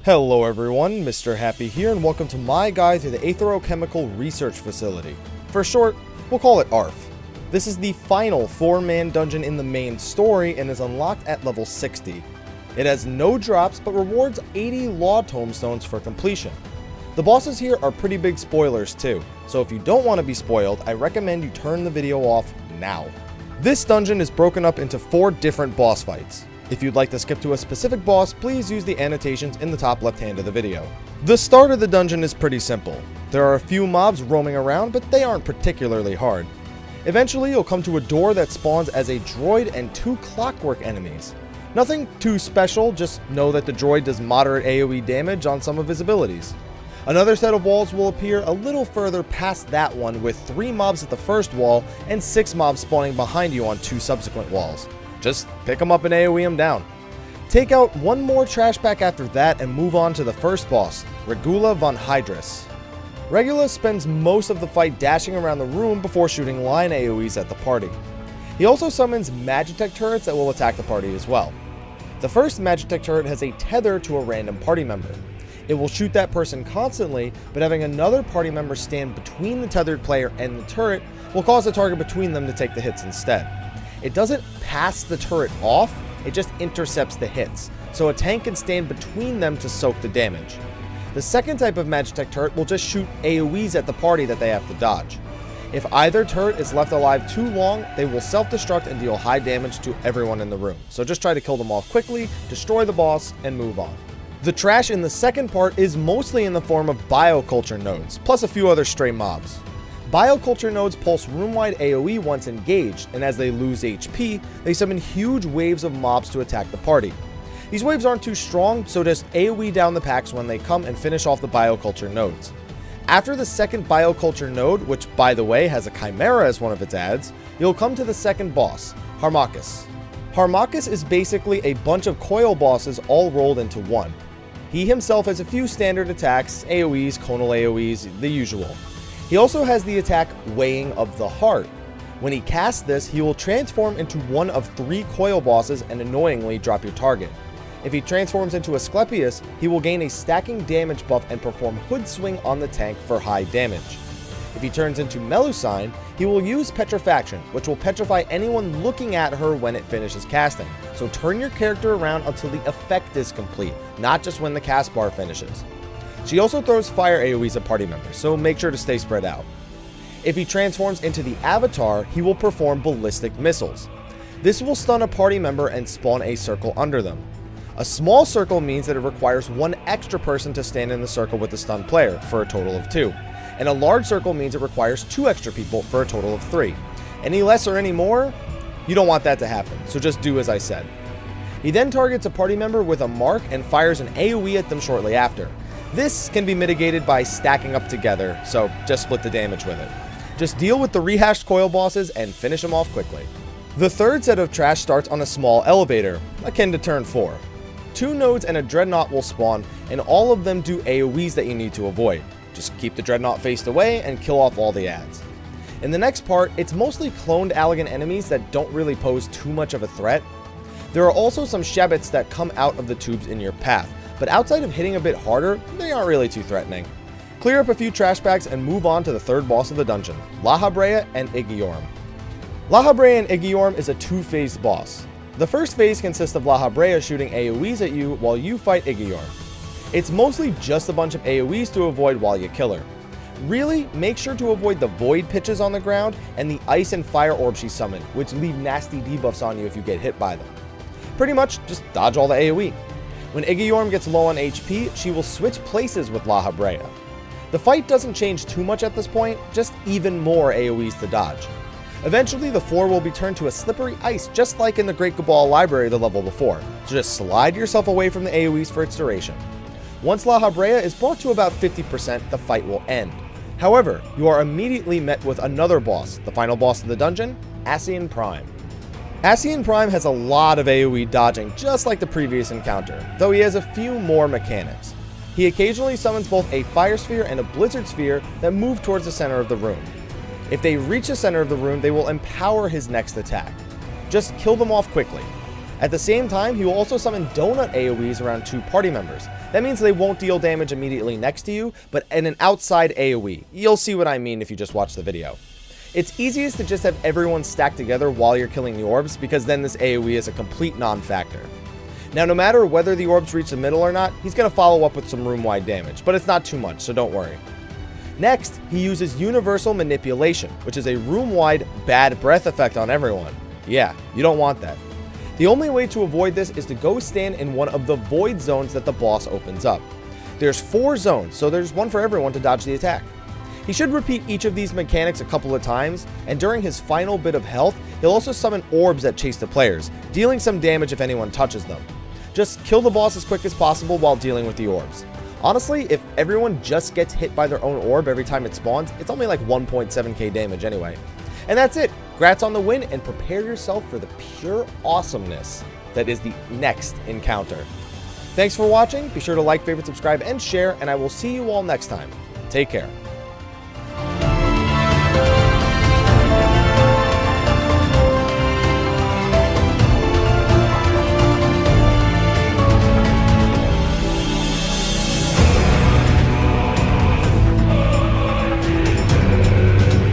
Hello everyone, Mr. Happy here, and welcome to my guide to the Aetherochemical Research Facility. For short, we'll call it ARF. This is the final 4-man dungeon in the main story and is unlocked at level 60. It has no drops, but rewards 80 Law Tomestones for completion. The bosses here are pretty big spoilers too, so if you don't want to be spoiled, I recommend you turn the video off now. This dungeon is broken up into 4 different boss fights. If you'd like to skip to a specific boss, please use the annotations in the top left hand of the video. The start of the dungeon is pretty simple. There are a few mobs roaming around, but they aren't particularly hard. Eventually, you'll come to a door that spawns as a droid and 2 clockwork enemies. Nothing too special, just know that the droid does moderate AoE damage on some of his abilities. Another set of walls will appear a little further past that one, with 3 mobs at the first wall and 6 mobs spawning behind you on 2 subsequent walls. Just pick them up and AoE them down. Take out 1 more trash pack after that and move on to the first boss, Ragu von Hydrous. Regula spends most of the fight dashing around the room before shooting line AoEs at the party. He also summons Magitech turrets that will attack the party as well. The first Magitech turret has a tether to a random party member. It will shoot that person constantly, but having another party member stand between the tethered player and the turret will cause the target between them to take the hits instead. It doesn't pass the turret off, it just intercepts the hits, so a tank can stand between them to soak the damage. The second type of Magitech turret will just shoot AoEs at the party that they have to dodge. If either turret is left alive too long, they will self-destruct and deal high damage to everyone in the room, so just try to kill them all quickly, destroy the boss, and move on. The trash in the second part is mostly in the form of bioculture nodes, plus a few other stray mobs. Bioculture nodes pulse room-wide AoE once engaged, and as they lose HP, they summon huge waves of mobs to attack the party. These waves aren't too strong, so just AoE down the packs when they come and finish off the bioculture nodes. After the second bioculture node, which by the way has a chimera as one of its adds, you'll come to the second boss, Harmachus. Harmachus is basically a bunch of coil bosses all rolled into one. He himself has a few standard attacks, AoEs, conal AoEs, the usual. He also has the attack Weighing of the Heart. When he casts this, he will transform into one of 3 coil bosses and annoyingly drop your target. If he transforms into Asclepius, he will gain a stacking damage buff and perform Hood Swing on the tank for high damage. If he turns into Melusine, he will use Petrifaction, which will petrify anyone looking at her when it finishes casting. So turn your character around until the effect is complete, not just when the cast bar finishes. She also throws fire AoEs at party members, so make sure to stay spread out. If he transforms into the Avatar, he will perform Ballistic Missiles. This will stun a party member and spawn a circle under them. A small circle means that it requires 1 extra person to stand in the circle with the stunned player, for a total of 2. And a large circle means it requires 2 extra people, for a total of 3. Any less or any more, you don't want that to happen, so just do as I said. He then targets a party member with a mark and fires an AoE at them shortly after. This can be mitigated by stacking up together, so just split the damage with it. Just deal with the rehashed coil bosses and finish them off quickly. The third set of trash starts on a small elevator, akin to turn 4. 2 nodes and a dreadnought will spawn, and all of them do AoEs that you need to avoid. Just keep the dreadnought faced away and kill off all the adds. In the next part, it's mostly cloned Allagan enemies that don't really pose too much of a threat. There are also some Shabbats that come out of the tubes in your path, but outside of hitting a bit harder, they aren't really too threatening. Clear up a few trash bags and move on to the third boss of the dungeon, Lahabrea and Igiorm. Lahabrea and Igiorm is a 2-phased boss. The first phase consists of Lahabrea shooting AoEs at you while you fight Igiorm. It's mostly just a bunch of AoEs to avoid while you kill her. Really, make sure to avoid the void pitches on the ground and the ice and fire orbs she summoned, which leave nasty debuffs on you if you get hit by them. Pretty much just dodge all the AoE. When Igiorm gets low on HP, she will switch places with Lahabrea. The fight doesn't change too much at this point, just even more AoEs to dodge. Eventually, the floor will be turned to a slippery ice, just like in the Great Cabal Library the level before, so just slide yourself away from the AoEs for its duration. Once Lahabrea is brought to about 50%, the fight will end. However, you are immediately met with another boss, the final boss of the dungeon, Ascian Prime. Ascian Prime has a lot of AoE dodging, just like the previous encounter, though he has a few more mechanics. He occasionally summons both a Fire Sphere and a Blizzard Sphere that move towards the center of the room. If they reach the center of the room, they will empower his next attack. Just kill them off quickly. At the same time, he will also summon donut AoEs around 2 party members. That means they won't deal damage immediately next to you, but in an outside AoE. You'll see what I mean if you just watch the video. It's easiest to just have everyone stacked together while you're killing the orbs, because then this AoE is a complete non-factor. Now, no matter whether the orbs reach the middle or not, he's going to follow up with some room-wide damage, but it's not too much, so don't worry. Next, he uses Universal Manipulation, which is a room-wide bad breath effect on everyone. Yeah, you don't want that. The only way to avoid this is to go stand in one of the void zones that the boss opens up. There's 4 zones, so there's one for everyone to dodge the attack. He should repeat each of these mechanics a couple of times, and during his final bit of health, he'll also summon orbs that chase the players, dealing some damage if anyone touches them. Just kill the boss as quick as possible while dealing with the orbs. Honestly, if everyone just gets hit by their own orb every time it spawns, it's only like 1.7k damage anyway. And that's it. Congrats on the win, and prepare yourself for the pure awesomeness that is the next encounter. Thanks for watching. Be sure to like, favorite, subscribe, and share, and I will see you all next time. Take care.